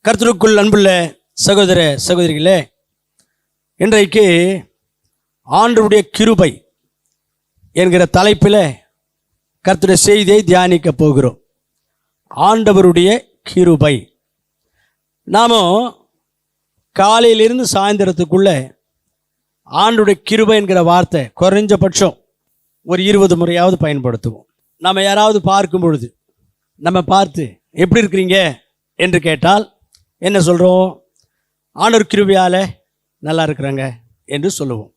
கர்த்தருக்குள் அன்புள்ள சகோதர சகோதரிகளே, இன்றைக்கு ஆண்டவருடைய கிருபை என்கிற தலைப்பில் கர்த்தருடைய செய்தியை தியானிக்க போகிறோம். ஆண்டவருடைய கிருபை. நாம் காலையிலிருந்து சாயந்தரத்துக்குள்ள ஆண்டவருடைய கிருபை என்கிற வார்த்தை குறைஞ்சபட்சம் ஒரு 20 முறையாவது பயன்படுத்துவோம். நம்ம யாராவது பார்க்கும் பொழுது நம்ம பார்த்து எப்படி இருக்கிறீங்க என்று கேட்டால் என்ன சொல்கிறோம்? ஆண்டவர் கிருபையால் நல்லா இருக்கிறாங்க என்று சொல்லுவோம்.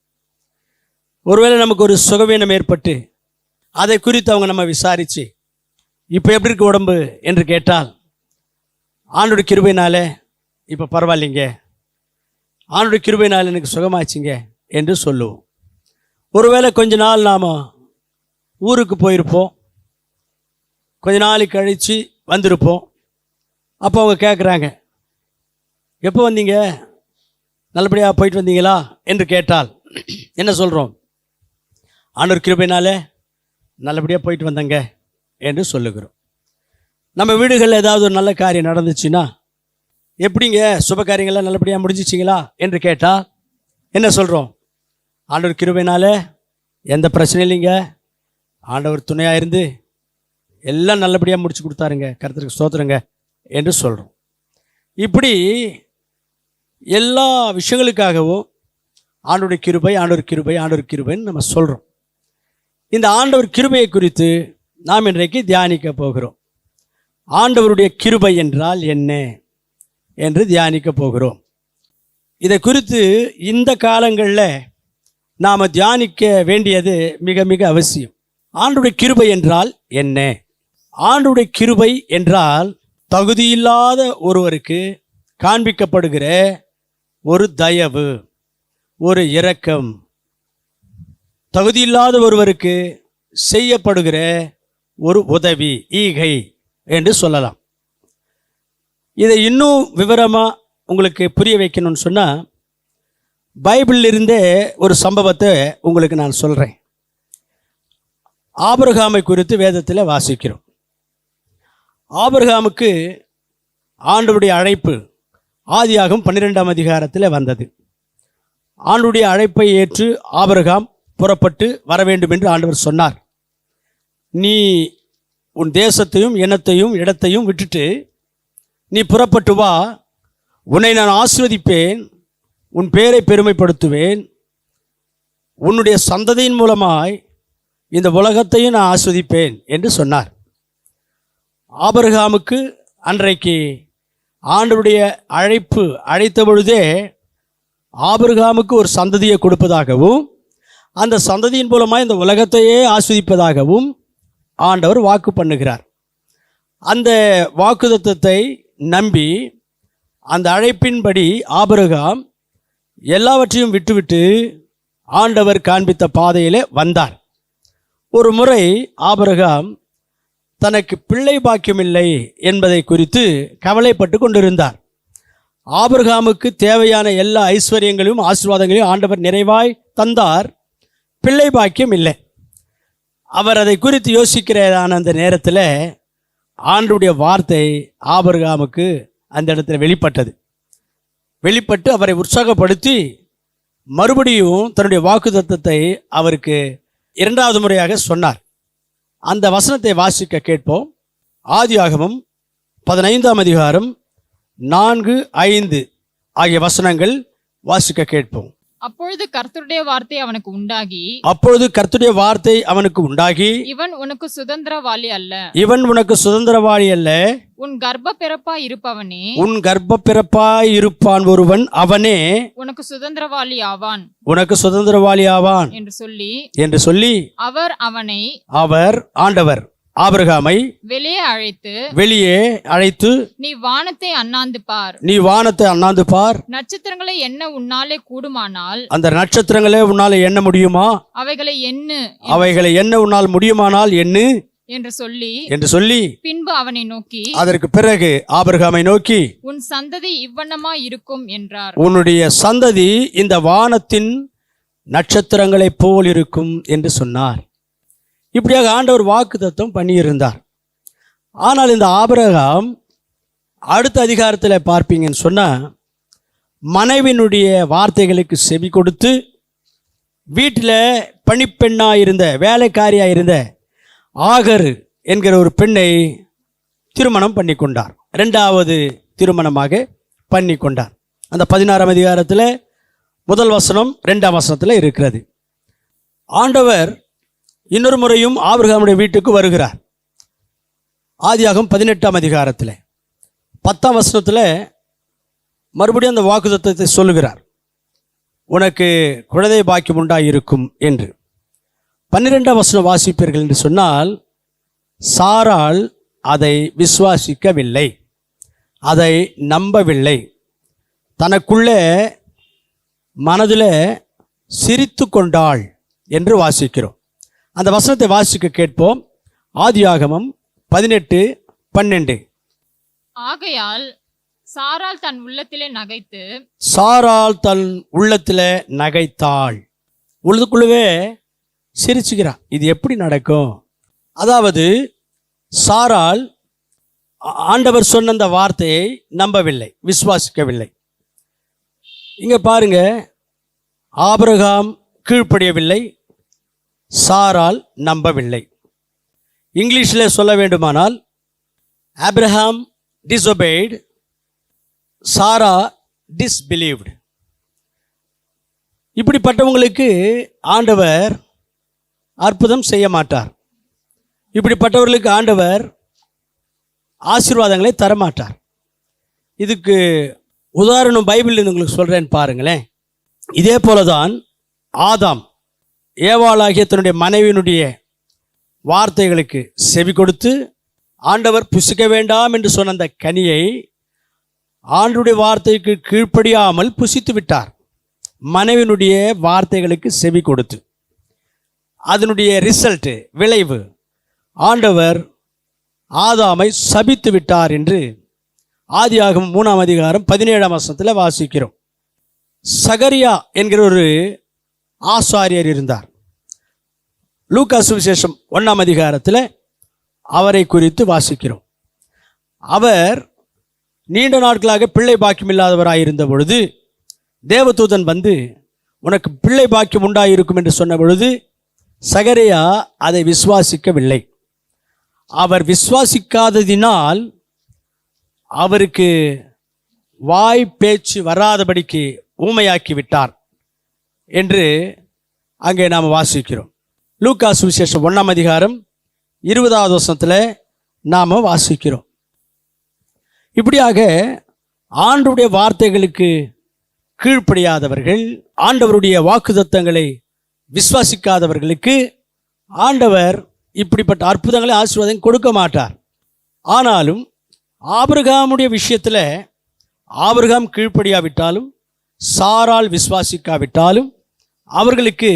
ஒருவேளை நமக்கு ஒரு சுகவீனம் ஏற்பட்டு அதை குறித்து அவங்க நம்ம விசாரித்து இப்போ எப்படி இருக்கு உடம்பு என்று கேட்டால் ஆண்டோட கிருபையினால இப்போ பரவாயில்லைங்க, ஆண்டோட கிருபையினால் எனக்கு சுகமாச்சுங்க என்று சொல்லுவோம். ஒருவேளை கொஞ்ச நாள் நாம் ஊருக்கு போயிருப்போம், கொஞ்ச நாளைக்கு கழித்து வந்திருப்போம். அப்போ அவங்க கேட்குறாங்க, எப்போ வந்தீங்க, நல்லபடியாக போயிட்டு வந்தீங்களா என்று கேட்டால் என்ன சொல்கிறோம்? ஆண்டவர் கிருபையினால நல்லபடியாக போயிட்டு வந்தங்க என்று சொல்லுகிறோம். நம்ம வீடுகளில் ஏதாவது ஒரு நல்ல காரியம் நடந்துச்சுன்னா எப்படிங்க சுப காரியங்கள்லாம் நல்லபடியாக முடிஞ்சிச்சிங்களா என்று கேட்டால் என்ன சொல்கிறோம்? ஆண்டவர் கிருபையினால எந்த பிரச்சனையும் இல்லைங்க, ஆண்டவர் துணையாக இருந்து எல்லாம் நல்லபடியாக முடிச்சு கொடுத்தாருங்க, கர்த்தருக்கு ஸ்தோத்திரங்க என்று சொல்கிறோம். இப்படி எல்லா விஷயங்களுக்காகவும் ஆண்டவருடைய கிருபை, ஆண்டவர் கிருபை, ஆண்டவர் கிருபைன்னு நம்ம சொல்கிறோம். இந்த ஆண்டவர் கிருபையை குறித்து நாம் இன்றைக்கு தியானிக்க போகிறோம். ஆண்டவருடைய கிருபை என்றால் என்ன என்று தியானிக்க போகிறோம். இதை குறித்து இந்த காலங்களில் நாம் தியானிக்க வேண்டியது மிக மிக அவசியம். ஆண்டவருடைய கிருபை என்றால் என்ன? ஆண்டவருடைய கிருபை என்றால் தகுதியில்லாத ஒருவருக்கு காண்பிக்கப்படுகிற ஒரு தயவு, ஒரு இரக்கம், தகுதியில்லாத ஒருவருக்கு செய்யப்படுகிற ஒரு உதவி, ஈகை என்று சொல்லலாம். இதை இன்னும் விவரமாக உங்களுக்கு புரிய வைக்கணும்னு சொன்னால் பைபிளில் இருந்தே ஒரு சம்பவத்தை உங்களுக்கு நான் சொல்கிறேன். ஆபிரகாமை குறித்து வேதத்தில் வாசிக்கிறோம். ஆபிரகாமுக்கு ஆண்டவருடைய அழைப்பு ஆதியாகமம் 12ஆம் அதிகாரத்தில் வந்தது. ஆண்டவருடைய அழைப்பை ஏற்று ஆபிரகாம் புறப்பட்டு வர வேண்டும் என்று ஆண்டவர் சொன்னார். நீ உன் தேசத்தையும் இனத்தையும் இடத்தையும் விட்டுட்டு நீ புறப்பட்டு வா, உன்னை நான் ஆசீர்வதிப்பேன், உன் பேரை பெருமைப்படுத்துவேன், உன்னுடைய சந்ததியின் மூலமாய் இந்த உலகத்தையும் நான் ஆஸ்வதிப்பேன் என்று சொன்னார். ஆபிரகாமுக்கு அன்றைக்கு ஆண்டவருடைய அழைத்த பொழுதே ஆபிரகாமுக்கு ஒரு சந்ததியை கொடுப்பதாகவும் அந்த சந்ததியின் மூலமாக இந்த உலகத்தையே ஆஸ்வதிப்பதாகவும் ஆண்டவர் வாக்கு பண்ணுகிறார். அந்த வாக்குத்தத்தத்தை நம்பி அந்த அழைப்பின்படி ஆபிரகாம் எல்லாவற்றையும் விட்டுவிட்டு ஆண்டவர் காண்பித்த பாதையிலே வந்தார். ஒரு முறை ஆபிரகாம் தனக்கு பிள்ளை பாக்கியமில்லை என்பதை குறித்து கவலைப்பட்டு கொண்டிருந்தார். ஆபிரகாமுக்கு தேவையான எல்லா ஐஸ்வர்யங்களையும் ஆசீர்வாதங்களையும் ஆண்டவர் நிறைவாய் தந்தார். பிள்ளை பாக்கியம் இல்லை. அவர் அதை குறித்து யோசிக்கிறதான அந்த நேரத்தில் ஆண்டவருடைய வார்த்தை ஆபிரகாமுக்கு அந்த இடத்துல வெளிப்பட்டு அவரை உற்சாகப்படுத்தி மறுபடியும் தன்னுடைய வாக்குத்தத்தத்தை அவருக்கு 2வது முறையாக சொன்னார். அந்த வசனத்தை வாசிக்க கேட்போம். ஆதியாகமம் 15ஆம் அதிகாரம் 4, 5 ஆகிய வசனங்கள் வாசிக்க கேட்போம். அப்பொழுது கர்த்தருடைய வார்த்தை அவனுக்கு உண்டாகி இவன் உனக்கு சுதந்திரவாளி அல்ல, உன் கர்ப்ப பிறப்பாய் இருப்பான் ஒருவன், அவனே உனக்கு சுதந்திரவாளி ஆவான் என்று சொல்லி அவர் ஆண்டவர் ஆபிரகாமை வெளியே அழைத்து நீ வானத்தை அண்ணாந்து பார், நட்சத்திரங்களை எண்ண உன்னாலே கூடுமானால், அந்த நட்சத்திரங்களே உன்னால எண்ண முடியுமா, அவைகளை எண்ண உன்னால் முடியுமானால் எண்ணு என்று சொல்லி பின்பு அவனை நோக்கி, அதற்கு பிறகு ஆபிரகாமை நோக்கி, உன் சந்ததி இவ்வண்ணமா இருக்கும் என்றார். உன்னுடைய சந்ததி இந்த வானத்தின் நட்சத்திரங்களைப் போல் இருக்கும் என்று சொன்னார். இப்படியாக ஆண்டவர் வாக்குத்தத்தம் பண்ணியிருந்தார். ஆனால் இந்த ஆபிரகாம் அடுத்த அதிகாரத்தில் பார்ப்பீங்கன்னு சொன்னால் மனைவியினுடைய வார்த்தைகளுக்கு செவி கொடுத்து வீட்டில் பணிப்பெண்ணாக இருந்த வேலைக்காரியாக இருந்த ஆகர் என்கிற ஒரு பெண்ணை திருமணம் பண்ணி கொண்டார். 2வது திருமணமாக பண்ணி கொண்டார். அந்த 16ஆம் அதிகாரத்தில் முதல் வசனம் 2ஆம் வசனத்தில் இருக்கிறது. ஆண்டவர் இன்னொரு முறையும் ஆபிரகாமுடைய வீட்டுக்கு வருகிறார். ஆதியாகமம் 18ஆம் அதிகாரத்தில் 10ஆம் வசனத்தில் மறுபடியும் அந்த வாக்குத்தத்தத்தை சொல்லுகிறார், உனக்கு குழந்தை பாக்கியம் உண்டாயிருக்கும் என்று. 12ஆம் வசனம் வாசிப்பீர்கள் என்று சொன்னால், சாராள் அதை விசுவாசிக்கவில்லை, அதை நம்பவில்லை, தனக்குள்ளே மனதில் சிரித்து கொண்டாள் என்று வாசிக்கிறோம். அந்த வசனத்தை வாசிக்க கேட்போம். ஆதியாகமம் 18:12. ஆகையால் சாராள் தன் உள்ளத்திலே நகைத்து, சாராள் தன் உள்ளத்திலே நகைத்தாள். உள்ளுக்குள்ளவே சிரிச்சுக்கிறான். இது எப்படி நடக்கும்? அதாவது சாராள் ஆண்டவர் சொன்ன அந்த வார்த்தையை நம்பவில்லை, விசுவாசிக்கவில்லை. இங்க பாருங்க, ஆபிரகாம் கீழ்ப்படியவில்லை, சாராள் நம்பவில்லை. இங்கிலீஷில் சொல்ல வேண்டுமானால், ஆபிரகாம் disobeyed, சாரா disbelieved. இப்படிப்பட்டவங்களுக்கு ஆண்டவர் அற்புதம் செய்ய மாட்டார். இப்படிப்பட்டவர்களுக்கு ஆண்டவர் ஆசீர்வாதங்களை தரமாட்டார். இதுக்கு உதாரணம் பைபிளில் உங்களுக்கு சொல்கிறேன்னு பாருங்களேன். இதே போலதான் ஆதாம் ஏவாளாகிய தன்னுடைய மனைவியினுடைய வார்த்தைகளுக்கு செவி கொடுத்து ஆண்டவர் புசிக்க வேண்டாம் என்று சொன்ன அந்த கனியை ஆண்டவருடைய வார்த்தைக்கு கீழ்ப்படியாமல் புசித்து விட்டார். மனைவியினுடைய வார்த்தைகளுக்கு செவி கொடுத்து அதனுடைய ரிசல்ட், விளைவு, ஆண்டவர் ஆதாமை சபித்து விட்டார் என்று ஆதியாகமம் 3ஆம் அதிகாரம் 17ஆம் வசனத்தில் வாசிக்கிறோம். சகரியா என்கிற ஒரு ஆசாரியர் இருந்தார். லூக்கா சுவிசேஷம் 1ஆம் அதிகாரத்தில் அவரை குறித்து வாசிக்கிறோம். அவர் நீண்ட நாட்களாக பிள்ளை பாக்கியம் இல்லாதவராயிருந்த பொழுது தேவதூதன் வந்து உனக்கு பிள்ளை பாக்கியம் உண்டாயிருக்கும் என்று சொன்ன பொழுது சகரியா அதை விசுவாசிக்கவில்லை. அவர் விசுவாசிக்காததினால் அவருக்கு வாய் பேச்சு வராதபடிக்கு ஊமையாக்கி விட்டார் என்று அங்கே நாம் வாசிக்கிறோம். லூக்கா சுவிசேஷம் 1ஆம் அதிகாரம் 20வது வசனத்தில் நாம் வாசிக்கிறோம். இப்படியாக ஆண்டவருடைய வார்த்தைகளுக்கு கீழ்ப்படியாதவர்கள், ஆண்டவருடைய வாக்குத்தத்தங்களை விசுவாசிக்காதவர்களுக்கு ஆண்டவர் இப்படிப்பட்ட அற்புதங்களை ஆசீர்வாதம் கொடுக்க மாட்டார். ஆனாலும் ஆபிரகாமுடைய விஷயத்தில் ஆபிரகாம் கீழ்ப்படியாவிட்டாலும் சாராள் விசுவாசிக்காவிட்டாலும் அவர்களுக்கு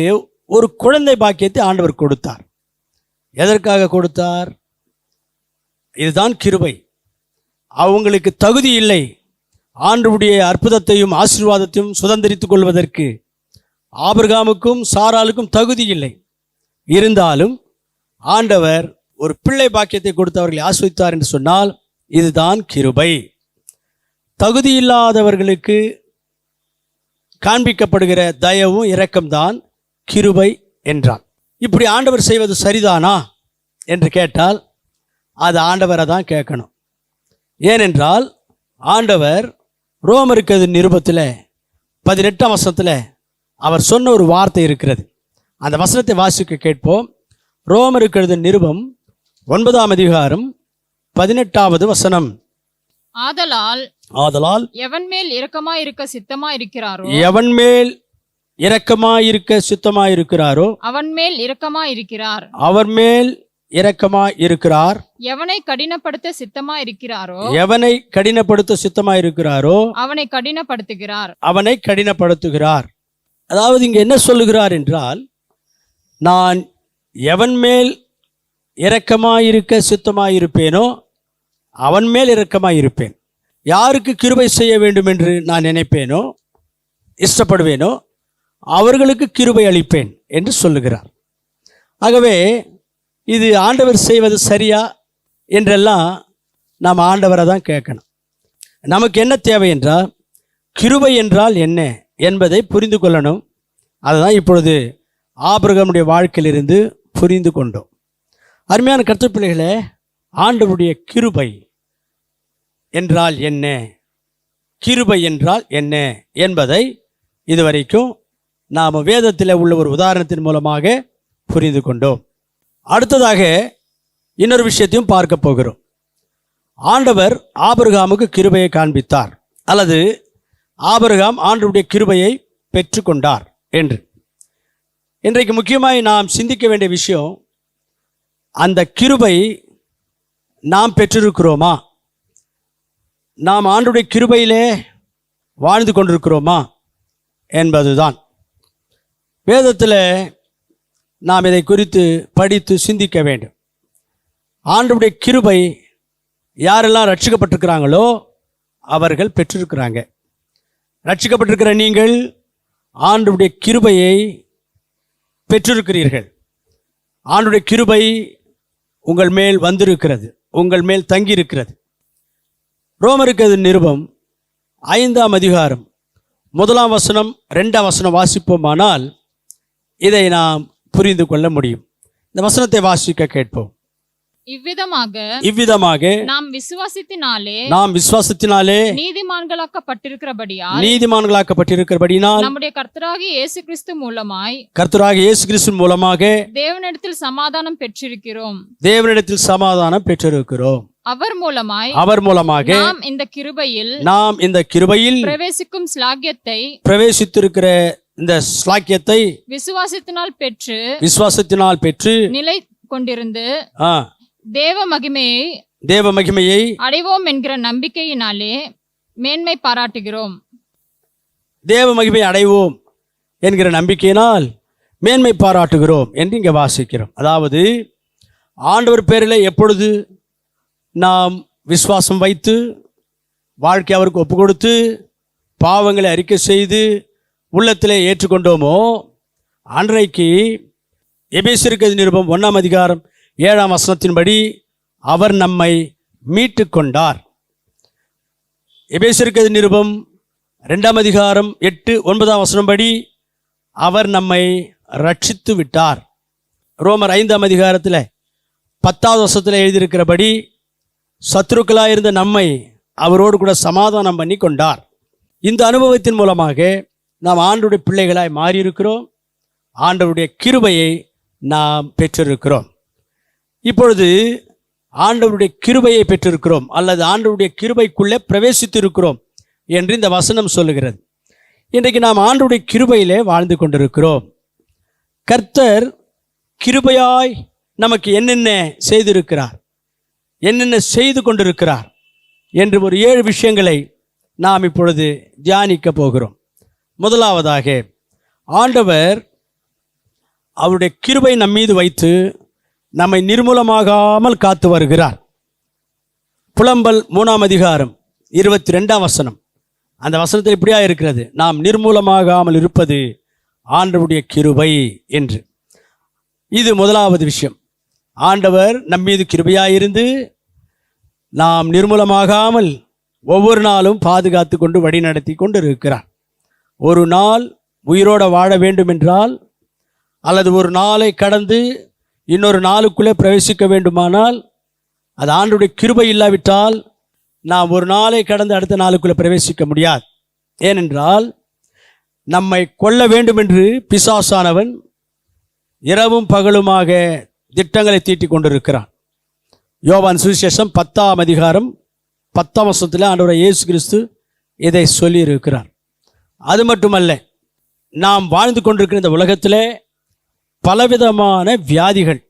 ஒரு குழந்தை பாக்கியத்தை ஆண்டவர் கொடுத்தார். எதற்காக கொடுத்தார்? இதுதான் கிருபை. அவங்களுக்கு தகுதி இல்லை ஆண்டவருடைய அற்புதத்தையும் ஆசீர்வாதத்தையும் சுதந்திரித்துக் கொள்வதற்கு. ஆபிரகாமுக்கும் சாராளுக்கும் தகுதி இல்லை. இருந்தாலும் ஆண்டவர் ஒரு பிள்ளை பாக்கியத்தை கொடுத்து அவர்களை ஆசீர்வதித்தார் என்று சொன்னால் இதுதான் கிருபை. தகுதி இல்லாதவர்களுக்கு காண்பிக்கப்படுகிற தயவும் இரக்கம்தான் கிருபை என்றார். இப்படி ஆண்டவர் செய்வது சரிதானா என்று கேட்டால் அது ஆண்டவரை தான் கேட்கணும். ஏனென்றால் ஆண்டவர் ரோமருக்கு நிருபத்தில் 18ஆம் வசனத்தில் அவர் சொன்ன ஒரு வார்த்தை இருக்கிறது. அந்த வசனத்தை வாசிக்க கேட்போம். ரோமருக்கு நிருபம் 9ஆம் அதிகாரம் 18வது வசனம். ஆதலால் எவன் மேல் இரக்கமாயிருக்க சித்தமாயிருக்கிறாரோ, எவன் மேல் இரக்கமாயிருக்க சித்தமாயிருக்கிறாரோ அவன் மேல் இரக்கமாயிருக்கிறார். அவர் மேல் இரக்கமாயிருக்கிறார். எவனை கடினப்படுத்த சித்தமாயிருக்கிறாரோ, எவனை கடினப்படுத்த சித்தமாயிருக்கிறாரோ அவனை கடினப்படுத்துகிறார். அவனை கடினப்படுத்துகிறார். அதாவது இங்க என்ன சொல்லுகிறார் என்றால், நான் எவன் மேல் இரக்கமாயிருக்க சித்தமாயிருப்பேனோ அவன் மேல் இரக்கமாயிருப்பேன். யாருக்கு கிருபை செய்ய வேண்டும் என்று நான் நினைப்பேனோ இஷ்டப்படுவேனோ அவர்களுக்கு கிருபை அளிப்பேன் என்று சொல்லுகிறார். ஆகவே இது ஆண்டவர் செய்வது சரியா என்றெல்லாம் நாம் ஆண்டவரை தான் கேட்கணும். நமக்கு என்ன தேவை என்றால் கிருபை என்றால் என்ன என்பதை புரிந்து கொள்ளணும். அதுதான் இப்பொழுது ஆபிரகாமுடைய வாழ்க்கையிலிருந்து புரிந்து கொண்டோம். அருமையான கர்த்தர் பிள்ளைகளே, ஆண்டவருடைய கிருபை என்றால் என்ன, கிருபை என்றால் என்ன என்பதை இதுவரைக்கும் நாம் வேதத்தில் உள்ள ஒரு உதாரணத்தின் மூலமாக புரிந்து கொண்டோம். அடுத்ததாக இன்னொரு விஷயத்தையும் பார்க்க போகிறோம். ஆண்டவர் ஆபிரகாமுக்கு கிருபையை காண்பித்தார், அல்லது ஆபிரகாம் ஆண்டவருடைய கிருபையை பெற்றுக்கொண்டார் என்று. இன்றைக்கு முக்கியமாய் நாம் சிந்திக்க வேண்டிய விஷயம், அந்த கிருபை நாம் பெற்றிருக்கிறோமா? நாம் ஆண்டவருடைய கிருபையிலே வாழ்ந்து கொண்டிருக்கிறோமா என்பதுதான். வேதத்தில் நாம் இதை குறித்து படித்து சிந்திக்க வேண்டும். ஆண்டவருடைய கிருபை யாரெல்லாம் ரட்சிக்கப்பட்டிருக்கிறாங்களோ அவர்கள் பெற்றிருக்கிறாங்க. ரட்சிக்கப்பட்டிருக்கிற நீங்கள் ஆண்டவருடைய கிருபையை பெற்றிருக்கிறீர்கள். ஆண்டவருடைய கிருபை உங்கள் மேல் வந்திருக்கிறது, உங்கள் மேல் தங்கியிருக்கிறது. ரோமருக்கு நிருபம் 5ஆம் அதிகாரம் 1ஆம் வசனம் 2ஆம் வசனம் வாசிப்போமானால் இதை நாம் புரிந்து கொள்ள முடியும். இந்த வசனத்தை வாசிக்க கேட்போம். இவ்விதமாக நாம் விசுவாசத்தினாலே நீதிமான்களாக்கப்பட்டிருக்கிறபடியால் நம்முடைய கர்த்தராகிய இயேசு கிறிஸ்து மூலமாக தேவனிடத்தில் சமாதானம் பெற்றிருக்கிறோம். அவர் மூலமாக நாம் இந்த கிருபையில் பிரவேசிக்கும் பிரவேசித்திருக்கிற இந்த ஸ்லாக்கியத்தை விசுவாசத்தினால் பெற்று நிலை கொண்டிருந்து தேவ மகிமையை அடைவோம் என்கிற நம்பிக்கையினாலே மேன்மை பாராட்டுகிறோம். தேவ மகிமை அடைவோம் என்கிற நம்பிக்கையினால் மேன்மை பாராட்டுகிறோம் என்று இங்கே வாசிக்கிறோம். அதாவது ஆண்டவர் பேரில் எப்பொழுது நாம் விசுவாசம் வைத்து வாழ்க்கை அவருக்கு ஒப்பு கொடுத்து பாவங்களை அறிக்கை செய்து உள்ளத்திலே ஏற்றுக்கொண்டோமோ அன்றைக்கு எபேசியருக்கு நிருபம் 1ஆம் அதிகாரம் 7ஆம் வசனத்தின்படி அவர் நம்மை மீட்டு கொண்டார். எபேசியருக்கு நிருபம் 2ஆம் அதிகாரம் 8, 9ஆம் வசனம்படி அவர் நம்மை ரட்சித்து விட்டார். ரோமர் 5ஆம் அதிகாரத்தில் 10ஆவது வசனத்தில் எழுதியிருக்கிறபடி சத்துருக்களாயிருந்த நம்மை அவரோடு கூட சமாதானம் பண்ணி கொண்டார். இந்த அனுபவத்தின் மூலமாக நாம் ஆண்டவருடைய பிள்ளைகளாய் மாறியிருக்கிறோம். ஆண்டவருடைய கிருபையை நாம் பெற்றிருக்கிறோம். இப்பொழுது ஆண்டவருடைய கிருபையை பெற்றிருக்கிறோம், அல்லது ஆண்டவருடைய கிருபைக்குள்ளே பிரவேசித்து இருக்கிறோம் என்று இந்த வசனம் சொல்லுகிறது. இன்றைக்கு நாம் ஆண்டவருடைய கிருபையிலே வாழ்ந்து கொண்டிருக்கிறோம். கர்த்தர் கிருபையாய் நமக்கு என்னென்ன செய்திருக்கிறார், என்னென்ன செய்து கொண்டிருக்கிறார் என்று ஒரு 7 விஷயங்களை நாம் இப்பொழுது தியானிக்க போகிறோம். முதலாவதாக, ஆண்டவர் அவருடைய கிருபை நம் மீது வைத்து நம்மை நிர்மூலமாகாமல் காத்து வருகிறார். புலம்பல் 3ஆம் அதிகாரம் 22ஆம் வசனம், அந்த வசனத்தில் இப்படியா இருக்கிறது, நாம் நிர்மூலமாகாமல் இருப்பது ஆண்டவருடைய கிருபை என்று. இது முதலாவது விஷயம். ஆண்டவர் நம் மீது கிருபையாயிருந்து நாம் நிர்மூலமாகாமல் ஒவ்வொரு நாளும் பாதுகாத்து கொண்டு வழி நடத்தி கொண்டு இருக்கிறார். ஒரு நாள் உயிரோடு வாழ வேண்டும் என்றால், அல்லது ஒரு நாளை கடந்து இன்னொரு நாளுக்குள்ளே பிரவேசிக்க வேண்டுமானால், அது ஆண்டவருடைய கிருபை இல்லாவிட்டால் நாம் ஒரு நாளை கடந்து அடுத்த நாளுக்குள்ளே பிரவேசிக்க முடியாது. ஏனென்றால் நம்மை கொல்ல வேண்டும் என்று பிசாசானவன் இரவும் பகலுமாக திட்டங்களை தீட்டிக் கொண்டிருக்கிறான். யோவான் சுவிசேஷம் 10ஆம் அதிகாரம் 10ஆம் வசனத்தில் ஆண்டவர் இயேசு கிறிஸ்து இதை சொல்லியிருக்கிறார். அது மட்டுமல்ல, நாம் வாழ்ந்து கொண்டிருக்கிற இந்த உலகத்திலே பலவிதமான வியாதிகள்,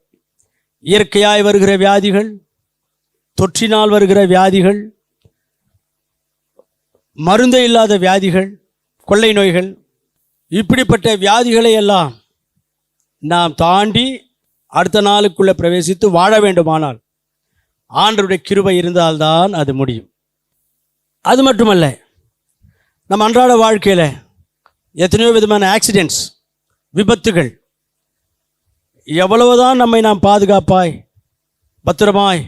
இயற்கையாய் வருகிற வியாதிகள், தொற்றினால் வருகிற வியாதிகள், மருந்தே இல்லாத வியாதிகள், கொள்ளை நோய்கள், இப்படிப்பட்ட வியாதிகளை எல்லாம் நாம் தாண்டி அடுத்த நாளுக்குள்ளே பிரவேசித்து வாழ வேண்டுமானால் ஆண்டவருடைய கிருபை இருந்தால்தான் அது முடியும். அது மட்டுமல்ல, நம் அன்றாட வாழ்க்கையில் எத்தனையோ விதமான ஆக்சிடென்ட்ஸ், விபத்துகள், எவ்வளவுதான் நம்மை நாம் பாதுகாப்பாய் பத்திரமாய்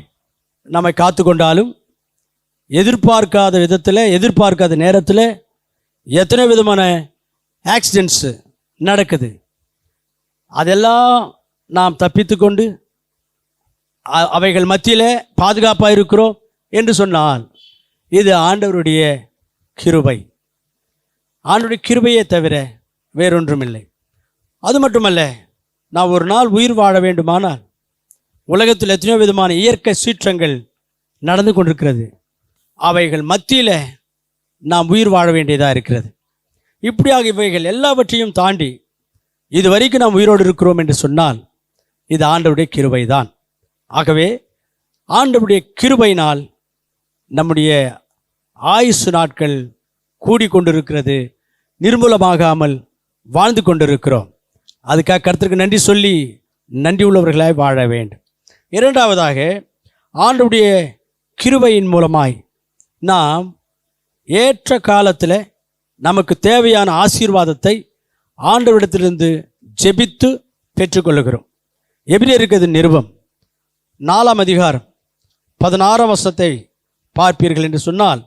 நம்மை காத்து கொண்டாலும் எதிர்பார்க்காத விதத்தில், எதிர்பார்க்காத நேரத்தில் எத்தனை விதமான ஆக்சிடென்ட்ஸு நடக்குது. அதெல்லாம் நாம் தப்பித்து கொண்டு அவைகள் மத்தியில் பாதுகாப்பாக இருக்கிறோம் என்று சொன்னால் இது ஆண்டவருடைய கிருபை. ஆண்டவருடைய கிருபையே தவிர வேறொன்றுமில்லை. அது மட்டுமல்ல, நான் ஒரு நாள் உயிர் வாழ வேண்டுமானால் உலகத்தில் எத்தனையோ விதமான இயற்கை சீற்றங்கள் நடந்து கொண்டிருக்கிறது. அவைகள் மத்தியில் நாம் உயிர் வாழ வேண்டியதாக இருக்கிறது. இப்படியாக இவைகள் எல்லாவற்றையும் தாண்டி இதுவரைக்கும் நாம் உயிரோடு இருக்கிறோம் என்று சொன்னால் இது ஆண்டவருடைய கிருபை தான். ஆகவே ஆண்டவருடைய கிருபையினால் நம்முடைய ஆயுசு நாட்கள் கூடிக்கொண்டிருக்கிறது, நிர்மூலமாகாமல் வாழ்ந்து கொண்டிருக்கிறோம். அதுக்காக கர்த்தருக்கு நன்றி சொல்லி நன்றி உள்ளவர்களாய் வாழ வேண்டும். இரண்டாவதாக, ஆண்டவருடைய கிருபையின் மூலமாய் நாம் ஏற்ற காலத்தில் நமக்கு தேவையான ஆசீர்வாதத்தை ஆண்டவரிடத்திலிருந்து ஜெபித்து பெற்றுக்கொள்ளுகிறோம். எபிரேயருக்கு நிருபம் 4ஆம் அதிகாரம் 16ஆம் வசனத்தை பார்ப்பீர்கள் என்று சொன்னால்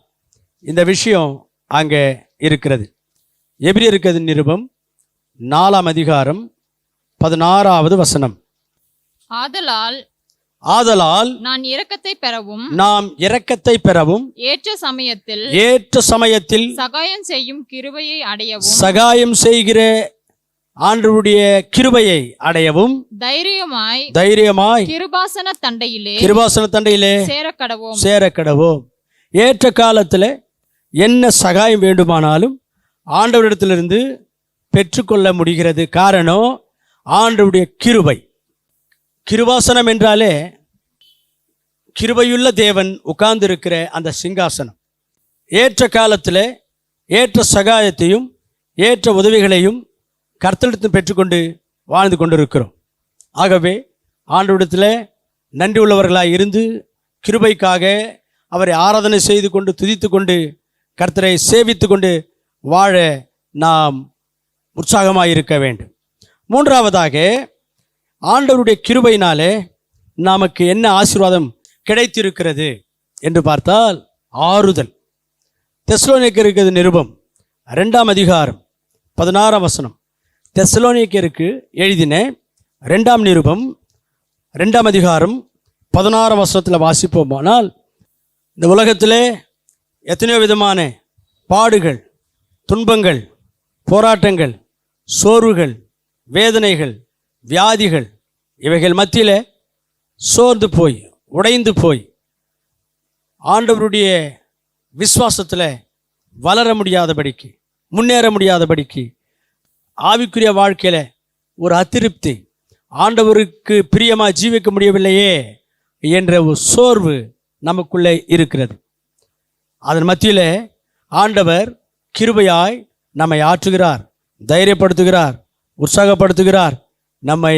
இந்த விஷயம் அங்கே இருக்கிறது. எபிரேயருக்கு நிருபம் 4ஆம் அதிகாரம் 16வது வசனம். ஆதலால் நாம் இரக்கத்தை பெறவும் ஏற்ற சமயத்தில் சகாயம் செய்கிற ஆண்டவருடைய கிருபையை அடையவும் தைரியமாய் கிருபாசன தண்டையிலே சேரக்கடவோம். ஏற்ற காலத்தில் என்ன சகாயம் வேண்டுமானாலும் ஆண்டவரிடத்திலிருந்து பெற்றுக்கொள்ள முடிகிறது. காரணம் ஆண்டவருடைய கிருபை. கிருபாசனம் என்றாலே கிருபையுள்ள தேவன் உட்கார்ந்திருக்கிற அந்த சிங்காசனம். ஏற்ற காலத்தில் ஏற்ற சகாயத்தையும் ஏற்ற உதவிகளையும் கர்த்தரிடத்தில் பெற்றுக்கொண்டு வாழ்ந்து கொண்டிருக்கிறோம். ஆகவே ஆண்டவரிடத்தில் நன்றி உள்ளவர்களாக இருந்து கிருபைக்காக அவரை ஆராதனை செய்து கொண்டு துதித்து கொண்டு கர்த்தரை சேவித்து கொண்டு வாழ நாம் உற்சாகமாக இருக்க வேண்டும். மூன்றாவதாக, ஆண்டவருடைய கிருபையினாலே நமக்கு என்ன ஆசீர்வாதம் கிடைத்திருக்கிறது என்று பார்த்தால் ஆறுதல். தெசலோனிக்கருக்கு நிருபம் 2ஆம் அதிகாரம் 16ஆம் வசனம். தெசலோனிக்கருக்கு எழுதின 2ஆம் நிருபம் 2ஆம் அதிகாரம் 16ஆம் வசனத்தில் வாசிப்போமானால், இந்த உலகத்திலே எத்தனையோ விதமான பாடுகள், துன்பங்கள், போராட்டங்கள், சோர்வுகள், வேதனைகள், வியாதிகள், இவைகள் மத்தியில் சோர்ந்து போய் உடைந்து போய் ஆண்டவருடைய விசுவாசத்தில் வளர முடியாதபடிக்கு, முன்னேற முடியாதபடிக்கு, ஆவிக்குரிய வாழ்க்கையில் ஒரு அதிருப்தி, ஆண்டவருக்கு பிரியமாக ஜீவிக்க முடியவில்லையே என்ற ஒரு சோர்வு நமக்குள்ளே இருக்கிறது. அதன் மத்தியில் ஆண்டவர் கிருபையாய் நம்மை ஆற்றுகிறார், தைரியப்படுத்துகிறார், உற்சாகப்படுத்துகிறார், நம்மை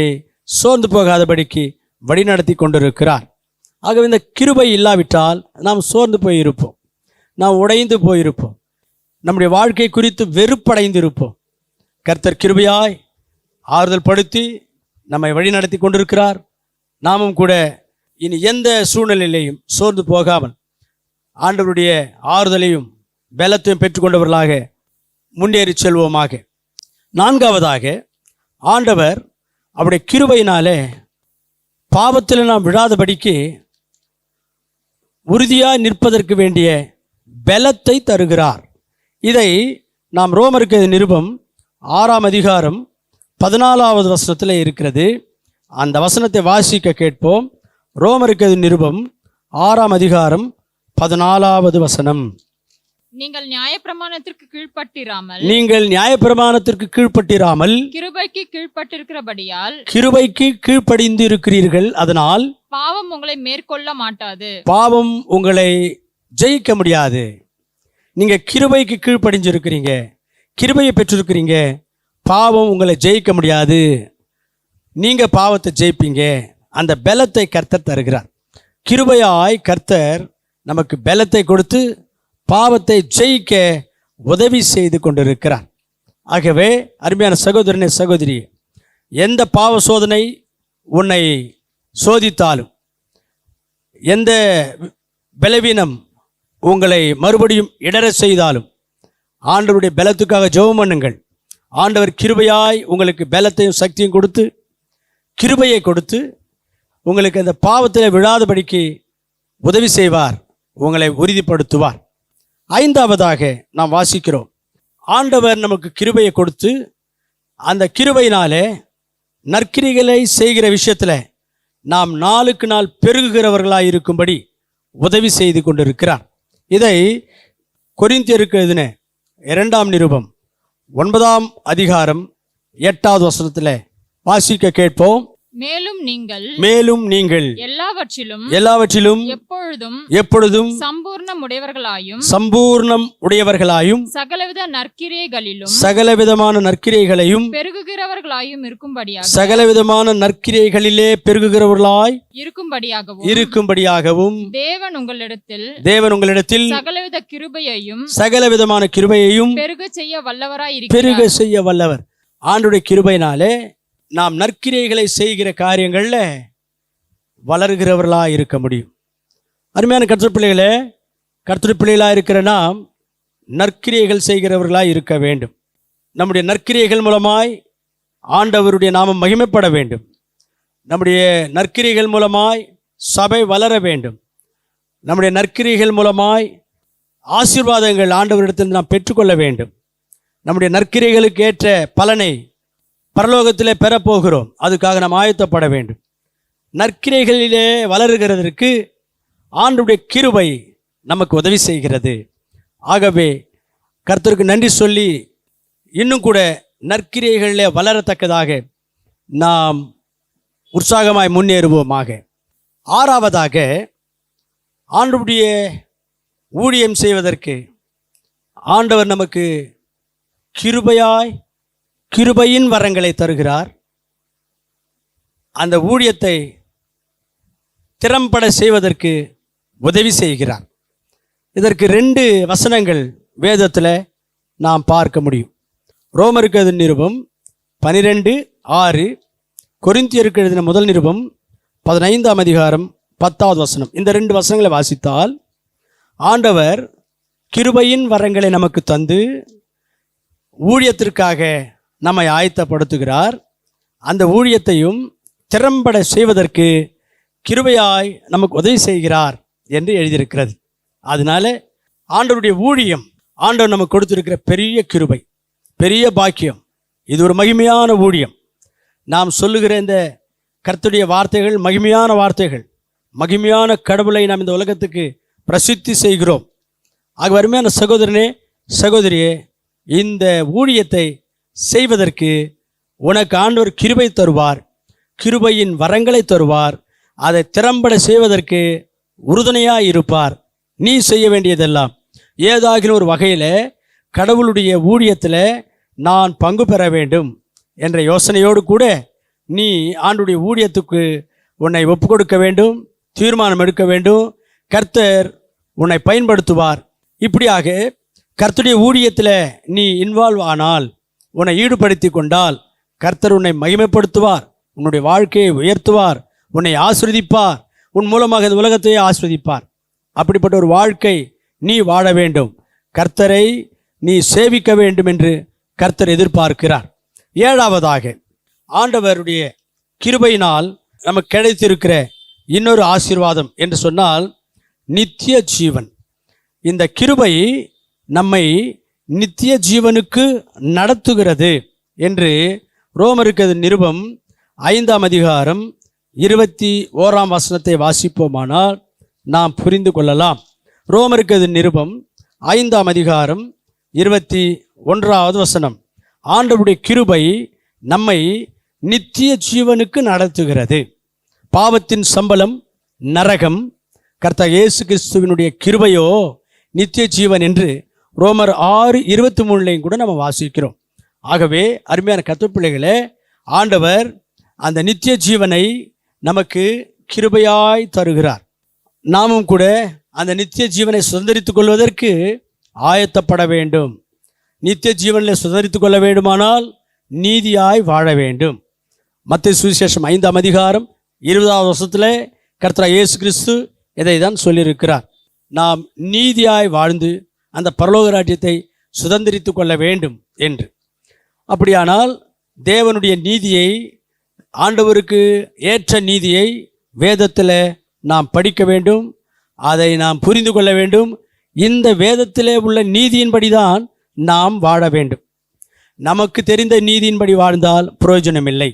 சோர்ந்து போகாதபடிக்கு வழிநடத்தி கொண்டிருக்கிறார். ஆகவே இந்த கிருபை இல்லாவிட்டால் நாம் சோர்ந்து போயிருப்போம், நாம் உடைந்து போயிருப்போம், நம்முடைய வாழ்க்கை குறித்து வெறுப்படைந்து இருப்போம். கர்த்தர் கிருபையாய் ஆறுதல் படுத்தி நம்மை வழிநடத்தி கொண்டிருக்கிறார். நாமும் கூட இனி எந்த சூழ்நிலையிலையும் சோர்ந்து போகாமல் ஆண்டவருடைய ஆறுதலையும் பலத்தையும் பெற்றுக்கொண்டவர்களாக முன்னேறி செல்வோமாக. நான்காவதாக, ஆண்டவர் அவருடைய கிருபையினாலே பாவத்தில் நாம் விழாதபடிக்கு உறுதியாய் நிற்பதற்கு வேண்டிய பலத்தை தருகிறார். இதை நாம் ரோமருக்கு நிருபம் 6ஆம் அதிகாரம் 14வது வசனத்தில் இருக்கிறது. அந்த வசனத்தை வாசிக்க கேட்போம். ரோமருக்கு நிருபம் 6ஆம் அதிகாரம் 14வது வசனம். நீங்கள் நியாயப்பிரமாணத்திற்கு கீழ்ப்பட்டிராமல் கிருபைக்கு கீழ்ப்பட்டிருக்கிறபடியால் கிருபைக்கு கீழ்ப்படிந்து இருக்கிறீர்கள். அதனால் பாவம் உங்களை மேற்கொள்ள மாட்டாது, பாவம் உங்களை ஜெயிக்க முடியாது. நீங்க கிருபைக்கு கீழ்ப்படிஞ்சிருக்கிறீங்க, கிருபையை பெற்றிருக்கிறீங்க, பாவம் உங்களை ஜெயிக்க முடியாது. நீங்க பாவத்தை ஜெயிப்பீங்க. அந்த பலத்தை கர்த்தர் தருகிறார். கிருபையாய் கர்த்தர் நமக்கு பலத்தை கொடுத்து பாவத்தை ஜெயிக்க உதவி செய்து கொண்டிருக்கிறார். ஆகவே அருமையான சகோதரனே, சகோதரி, எந்த பாவ சோதனை உன்னை சோதித்தாலும், எந்த பலவீனம் உங்களை மறுபடியும் இடறச் செய்தாலும் ஆண்டவருடைய பலத்துக்காக ஜெபம் பண்ணுங்கள். ஆண்டவர் கிருபையாய் உங்களுக்கு பலத்தையும் சக்தியும் கொடுத்து கிருபையை கொடுத்து உங்களுக்கு அந்த பாவத்தில் விழாதபடிக்கு உதவி செய்வார், உங்களை உறுதிப்படுத்துவார். ஐந்தாவதாக நாம் வாசிக்கிறோம், ஆண்டவர் நமக்கு கிருபையை கொடுத்து அந்த கிருபையினாலே நற்கிரிகளை செய்கிற விஷயத்தில் நாம் நாளுக்கு நாள் பெருகுகிறவர்களாக இருக்கும்படி உதவி செய்து கொண்டிருக்கிறார். இதை கொரிந்தியருக்கு எழுதின 2ஆம் நிருபம் 9ஆம் அதிகாரம் 8வது வசனத்தில் வாசிக்க கேட்போம். மேலும் நீங்கள் எல்லாவற்றிலும் எப்பொழுதும் சம்பூர்ணம் உடையவர்களாயும் சகலவிதமான நற்கிரைகளையும் சகலவிதமான நற்கிரைகளிலே பெருகுகிறவர்களாய் இருக்கும்படியாகவும் தேவன் உங்களிடத்தில் சகலவிதமான கிருபையையும் பெருக செய்ய வல்லவர். ஆண்டவருடைய கிருபையினாலே நாம் நற்கிரைகளை செய்கிற காரியங்களில் வளர்கிறவர்களாக இருக்க முடியும். அருமையான கர்த்தர் பிள்ளைகளே, கர்த்தர் பிள்ளைகளாக இருக்கிற நாம் நற்கிரைகள் செய்கிறவர்களாக இருக்க வேண்டும். நம்முடைய நற்கிரைகள் மூலமாய் ஆண்டவருடைய நாமம் மகிமைப்பட வேண்டும். நம்முடைய நற்கிரைகள் மூலமாய் சபை வளர வேண்டும். நம்முடைய நற்கிரைகள் மூலமாய் ஆசீர்வாதங்கள் ஆண்டவரிடத்தில் நாம் பெற்றுக்கொள்ள வேண்டும். நம்முடைய நற்கிரைகளுக்கு ஏற்ற பலனை பரலோகத்திலே பெறப்போகிறோம். அதுக்காக நாம் ஆயத்தப்பட வேண்டும். நற்கிரைகளிலே வளருகிறதற்கு ஆண்டவருடைய கிருபை நமக்கு உதவி செய்கிறது. ஆகவே கர்த்தருக்கு நன்றி சொல்லி இன்னும் கூட நற்கிரைகளிலே வளரத்தக்கதாக நாம் உற்சாகமாய் முன்னேறுவோமாக. ஆறாவதாக, ஆண்டவருடைய ஊழியம் செய்வதற்கு ஆண்டவர் நமக்கு கிருபையின் வரங்களை தருகிறார். அந்த ஊழியத்தை திறம்பட செய்வதற்கு உதவி செய்கிறார். இதற்கு 2 வசனங்கள் வேதத்தில் நாம் பார்க்க முடியும். ரோமருக்கு எழுதின நிருபம் 12:6, கொரிந்தியருக்கு எழுதின முதல் நிருபம் 15ஆம் அதிகாரம் 10வது வசனம். இந்த 2 வசனங்களை வாசித்தால் ஆண்டவர் கிருபையின் வரங்களை நமக்கு தந்து ஊழியத்திற்காக நம்மை ஆயத்தப்படுத்துகிறார். அந்த ஊழியத்தையும் திறம்பட செய்வதற்கு கிருபையாய் நமக்கு உதவி செய்கிறார் என்று எழுதியிருக்கிறது. அதனால ஆண்டவருடைய ஊழியம் ஆண்டவர் நமக்கு கொடுத்திருக்கிற பெரிய கிருபை, பெரிய பாக்கியம். இது ஒரு மகிமையான ஊழியம். நாம் சொல்லுகிற இந்த கர்த்தருடைய வார்த்தைகள் மகிமையான வார்த்தைகள். மகிமையான கடவுளை நாம் இந்த உலகத்துக்கு பிரசித்தி செய்கிறோம். ஆக அருமையான சகோதரனே, சகோதரியே, இந்த ஊழியத்தை செய்வதற்கு உனக்கு ஆண்டவர் கிருபை தருவார், கிருபையின் வரங்களை தருவார். அதை திறம்பட செய்வதற்கு உறுதுணையாக இருப்பார். நீ செய்ய வேண்டியதெல்லாம் ஏதாகின ஒரு வகையில் கடவுளுடைய ஊழியத்தில் நான் பங்கு பெற வேண்டும் என்ற யோசனையோடு கூட நீ ஆண்டவருடைய ஊழியத்துக்கு உன்னை ஒப்பு கொடுக்க வேண்டும், தீர்மானம் எடுக்க வேண்டும். கர்த்தர் உன்னை பயன்படுத்துவார். இப்படியாக கர்த்தருடைய ஊழியத்தில் நீ இன்வால்வ் ஆனால், உன்னை ஈடுபடுத்தி கொண்டால் கர்த்தர் உன்னை மகிமைப்படுத்துவார், உன்னுடைய வாழ்க்கையை உயர்த்துவார், உன்னை ஆஸ்வதிப்பார், உன் மூலமாக இந்த உலகத்தையே ஆஸ்வதிப்பார். அப்படிப்பட்ட ஒரு வாழ்க்கை நீ வாழ வேண்டும். கர்த்தரை நீ சேவிக்க வேண்டும் என்று கர்த்தர் எதிர்பார்க்கிறார். ஏழாவதாக, ஆண்டவருடைய கிருபையினால் நமக்கு கிடைத்திருக்கிற இன்னொரு ஆசீர்வாதம் என்று சொன்னால் நித்திய ஜீவன். இந்த கிருபை நம்மை நித்திய ஜீவனுக்கு நடத்துகிறது என்று ரோமருக்கு நிருபம் 5ஆம் அதிகாரம் 21ஆம் வசனத்தை வாசிப்போமானால் நாம் புரிந்து கொள்ளலாம். ரோமருக்கு நிருபம் 5ஆம் அதிகாரம் 21வது வசனம். ஆண்டவருடைய கிருபை நம்மை நித்திய ஜீவனுக்கு நடத்துகிறது. பாவத்தின் சம்பளம் நரகம், கர்த்தர் இயேசு கிறிஸ்துவினுடைய கிருபையோ நித்திய ஜீவன் என்று ரோமர் 6:23 கூட நம்ம வாசிக்கிறோம். ஆகவே அருமையான கர்த்தர் பிள்ளைகளே, ஆண்டவர் அந்த நித்திய ஜீவனை நமக்கு கிருபையாய் தருகிறார். நாமும் கூட அந்த நித்திய ஜீவனை சுதந்திரித்துக் கொள்வதற்கு ஆயத்தப்பட வேண்டும். நித்திய ஜீவனில் சுதந்திரித்துக் கொள்ள வேண்டுமானால் நீதியாய் வாழ வேண்டும். மத்தேயு சுவிசேஷம் 5ஆம் அதிகாரம் 20வது வசனத்தில் கர்த்தர் இயேசு கிறிஸ்து இதை தான் சொல்லியிருக்கிறார். நாம் நீதியாய் வாழ்ந்து அந்த பரலோக ராஜ்யத்தை சுதந்திரித்து கொள்ள வேண்டும் என்று. அப்படியானால் தேவனுடைய நீதியை, ஆண்டவருக்கு ஏற்ற நீதியை வேதத்தில் நாம் படிக்க வேண்டும், அதை நாம் புரிந்து கொள்ள வேண்டும். இந்த வேதத்திலே உள்ள நீதியின்படிதான் நாம் வாழ வேண்டும். நமக்கு தெரிந்த நீதியின்படி வாழ்ந்தால் பிரயோஜனமில்லை.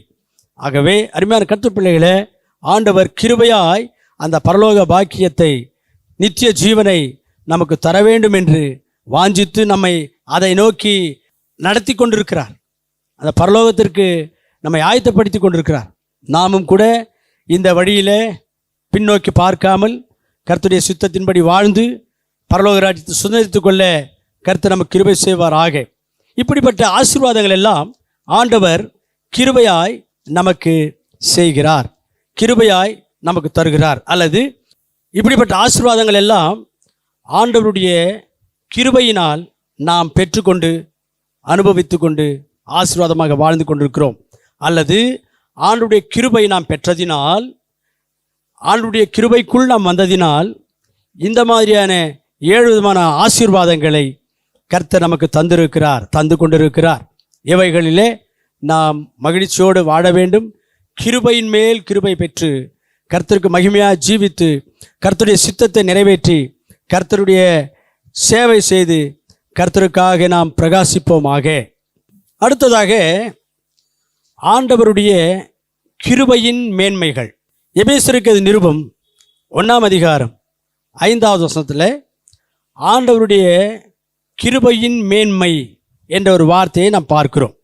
ஆகவே அருமையான கர்த்தர் பிள்ளைகளே, ஆண்டவர் கிருபையாய் அந்த பரலோக பாக்கியத்தை, நித்திய ஜீவனை நமக்கு தர வேண்டும் என்று வாஞ்சித்து நம்மை அதை நோக்கி நடத்தி கொண்டிருக்கிறார். அந்த பரலோகத்திற்கு நம்மை ஆயத்தப்படுத்தி கொண்டிருக்கிறார். நாமும் கூட இந்த வழியிலே பின்னோக்கி பார்க்காமல் கர்த்தருடைய சித்தத்தின்படி வாழ்ந்து பரலோக ராஜ்யத்தை சுதந்திரித்து கொள்ள கர்த்தர் நமக்கு கிருபை செய்வாராக. இப்படிப்பட்ட ஆசீர்வாதங்கள் எல்லாம் ஆண்டவர் கிருபையாய் நமக்கு செய்கிறார், கிருபையாய் நமக்கு தருகிறார். அல்லது இப்படிப்பட்ட ஆசீர்வாதங்கள் எல்லாம் ஆண்டவருடைய கிருபையினால் நாம் பெற்றுக்கொண்டு அனுபவித்து கொண்டு ஆசீர்வாதமாக வாழ்ந்து கொண்டிருக்கிறோம். அல்லது ஆண்டவருடைய கிருபை நாம் பெற்றதினால், ஆண்டவருடைய கிருபைக்குள் நாம் வந்ததினால் இந்த மாதிரியான 7 விதமான ஆசீர்வாதங்களை கர்த்தர் நமக்கு தந்து கொண்டிருக்கிறார். இவைகளிலே நாம் மகிழ்ச்சியோடு வாழ வேண்டும். கிருபையின் மேல் கிருபை பெற்று கர்த்தருக்கு மகிமையாக ஜீவித்து கர்த்தருடைய சித்தத்தை நிறைவேற்றி கர்த்தருடைய சேவை செய்து கர்த்தருக்காக நாம் பிரகாசிப்போமாக. அடுத்ததாக ஆண்டவருடைய கிருபையின் மேன்மைகள். எபேசியருக்கு நிருபம் 1ஆம் அதிகாரம் 5வது வசனத்தில் ஆண்டவருடைய கிருபையின் மேன்மை என்ற ஒரு வார்த்தையை நாம் பார்க்கிறோம்.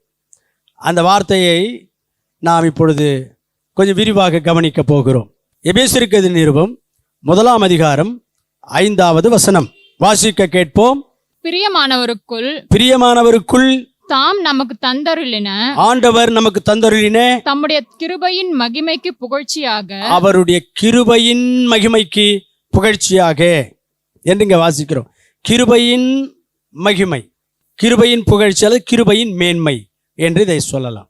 அந்த வார்த்தையை நாம் இப்பொழுது கொஞ்சம் விரிவாக கவனிக்க போகிறோம். எபேசியருக்கு நிருபம் 1ஆம் அதிகாரம் 5வது வசனம் வாசிக்க கேட்போம். பிரியமானவருக்குள் தாம் நமக்கு தந்தருளின, ஆண்டவர் நமக்கு தந்தருளின தம்முடைய கிருபையின் மகிமைக்கு புகழ்ச்சியாக, அவருடைய கிருபையின் மகிமைக்கு புகழ்ச்சியாக என்று இங்கே வாசிக்கிறோம். கிருபையின் மகிமை, கிருபையின் புகழ்ச்சி அல்லது கிருபையின் மேன்மை என்று இதை சொல்லலாம்.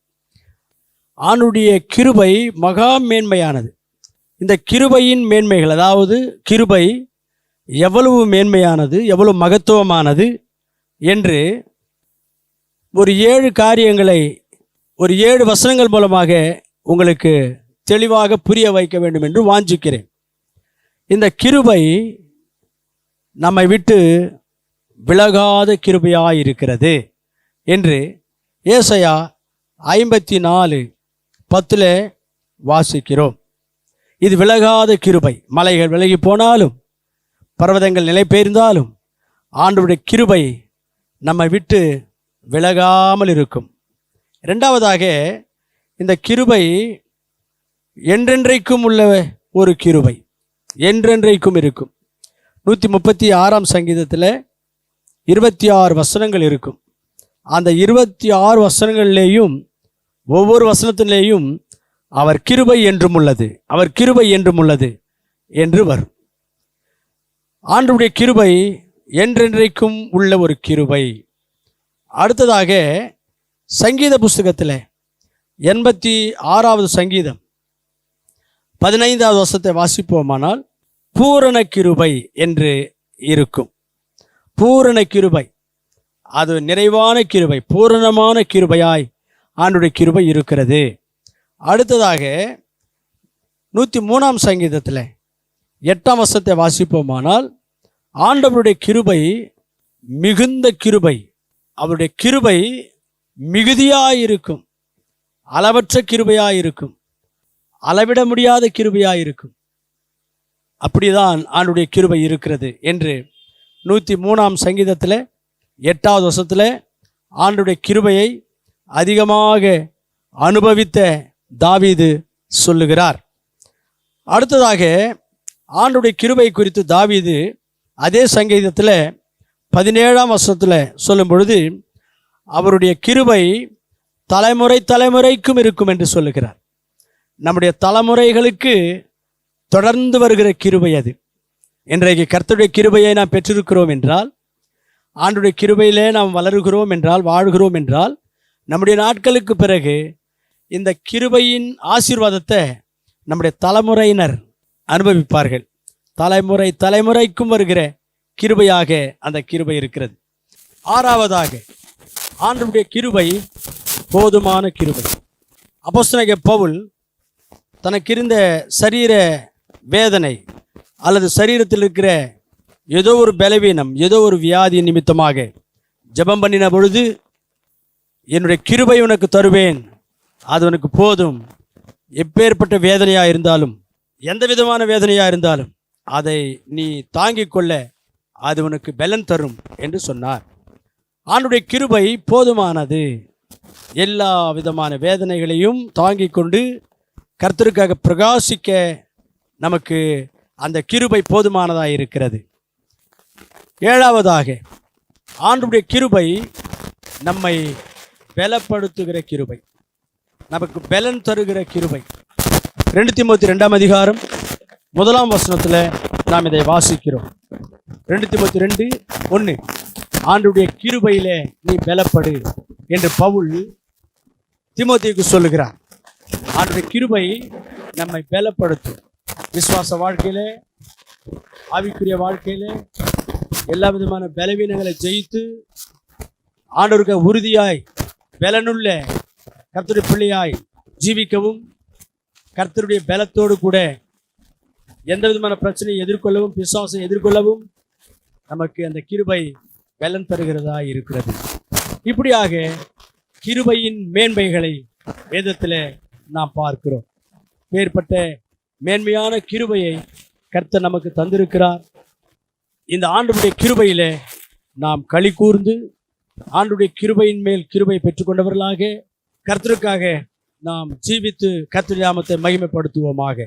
ஆண்டுடைய கிருபை மகா மேன்மையானது. இந்த கிருபையின் மேன்மைகள், அதாவது கிருபை எவ்வளவு மேன்மையானது, எவ்வளவு மகத்துவமானது என்று ஒரு 7 காரியங்களை ஒரு 7 வசனங்கள் மூலமாக உங்களுக்கு தெளிவாக புரிய வைக்க வேண்டும் என்று வாஞ்சிக்கிறேன். இந்த கிருபை நம்மை விட்டு விலகாத கிருபையாயிருக்கிறது என்று ஏசாயா 54:10 வாசிக்கிறோம். இது விலகாத கிருபை. மலைகள் விலகி போனாலும், பர்வதங்கள் நிலை பெயர்ந்தாலும் ஆண்டவருடைய கிருபை நம்மை விட்டு விலகாமல் இருக்கும். இரண்டாவதாக, இந்த கிருபை என்றென்றைக்கும் உள்ள ஒரு கிருபை, என்றென்றைக்கும் இருக்கும். 136ஆம் சங்கீதத்தில் 26 வசனங்கள் இருக்கும். அந்த 26 வசனங்களிலேயும் ஒவ்வொரு வசனத்திலேயும் அவர் கிருபை என்றும் உள்ளது, அவர் கிருபை என்றும் உள்ளது என்று வரும். ஆண்டவருடைய கிருபை என்றென்றைக்கும் உள்ள ஒரு கிருபை. அடுத்ததாக சங்கீத புஸ்தகத்தில் 86வது சங்கீதம் 15வது வசனத்தை வாசிப்போமானால் பூரண கிருபை என்று இருக்கும். பூரண கிருபை, அது நிறைவான கிருபை, பூரணமான கிருபையாய் ஆண்டவருடைய கிருபை இருக்கிறது. அடுத்ததாக 103ஆம் சங்கீதத்தில் 8ஆம் வசனத்தை வாசிப்போமானால் ஆண்டவருடைய கிருபை மிகுந்த கிருபை, அவருடைய கிருபை மிகுதியாயிருக்கும், அளவற்ற கிருபையாயிருக்கும், அளவிட முடியாத கிருபையாயிருக்கும். அப்படிதான் ஆண்டவருடைய கிருபை இருக்கிறது என்று 103ஆம் சங்கீதத்தில் 8வது வசனத்தில் ஆண்டவருடைய கிருபையை அதிகமாக அனுபவித்த தாவீது சொல்லுகிறார். அடுத்ததாக ஆண்டவருடைய கிருபை குறித்து தாவீது அதே சங்கீதத்தில் 17ஆம் வசனத்தில் சொல்லும் பொழுது அவருடைய கிருபை தலைமுறை தலைமுறைக்கும் இருக்கும் என்று சொல்லுகிறார். நம்முடைய தலைமுறைகளுக்கு தொடர்ந்து வருகிற கிருபை அது. இன்றைக்கு கர்த்தருடைய கிருபையை நாம் பெற்றிருக்கிறோம் என்றால், ஆண்டவருடைய கிருபையிலே நாம் வளருகிறோம் என்றால், வாழ்கிறோம் என்றால், நம்முடைய நாட்களுக்கு பிறகு இந்த கிருபையின் ஆசீர்வாதத்தை நம்முடைய தலைமுறையினர் அனுபவிப்பார்கள். தலைமுறை தலைமுறைக்கும் வருகிற கிருபையாக அந்த கிருபை இருக்கிறது. ஆறாவதாக, ஆண்டவருடைய கிருபை போதுமான கிருபை. அப்போஸ்தலனாகிய பவுல் தனக்கிருந்த சரீர வேதனை அல்லது சரீரத்தில் இருக்கிற ஏதோ ஒரு பலவீனம், ஏதோ ஒரு வியாதி நிமித்தமாக ஜெபம் பண்ணின பொழுது, என்னுடைய கிருபை உனக்கு தருவேன், அது உனக்கு போதும், எப்பேற்பட்ட வேதனையாக இருந்தாலும், எந்த விதமான வேதனையாக இருந்தாலும் அதை நீ தாங்கிக் கொள்ள, அது உனக்கு பலன் தரும் என்று சொன்னார். ஆண்டவருடைய கிருபை போதுமானது. எல்லா விதமான வேதனைகளையும் தாங்கிக் கொண்டு கர்த்தருக்காக பிரகாசிக்க நமக்கு அந்த கிருபை போதுமானதாக இருக்கிறது. ஏழாவதாக, ஆண்டவருடைய கிருபை நம்மை பலப்படுத்துகிற கிருபை, நமக்கு பலன் தருகிற கிருபை. 2 தீமோத்தேயு 2ஆம் அதிகாரம் 1ஆம் வசனத்தில் நாம் இதை வாசிக்கிறோம். 2 தீமோத்தேயு 2:1, ஆண்டவருடைய கிருபையிலே நீ பலப்படு என்று பவுல் தீமோத்தேயுக்கு சொல்லுகிறார். ஆண்டவருடைய கிருபை நம்மை பலப்படுத்தும். விசுவாச வாழ்க்கையிலே, ஆவிக்குரிய வாழ்க்கையிலே எல்லா விதமான பலவீனங்களை ஜெயித்து ஆண்டவருக்கு உறுதியாய் பலனுள்ள கர்த்தருடைய பிள்ளையாய் ஜீவிக்கவும், கர்த்தருடைய பலத்தோடு கூட எந்த விதமான பிரச்சனையை எதிர்கொள்ளவும், பிசாசை எதிர்கொள்ளவும் நமக்கு அந்த கிருபை பலன் தருகிறதா இருக்கிறது. இப்படியாக கிருபையின் மேன்மைகளை வேதத்தில் நாம் பார்க்கிறோம். மேற்பட்ட மேன்மையான கிருபையை கர்த்தர் நமக்கு தந்திருக்கிறார். இந்த ஆண்டவருடைய கிருபையிலே நாம் களி கூர்ந்து ஆண்டவருடைய கிருபையின் மேல் கிருபை பெற்றுக்கொண்டவர்களாக கர்த்தருக்காக நாம் ஜீவித்து கர்த்தருடைய நாமத்தை மகிமைப்படுத்துவோமாக.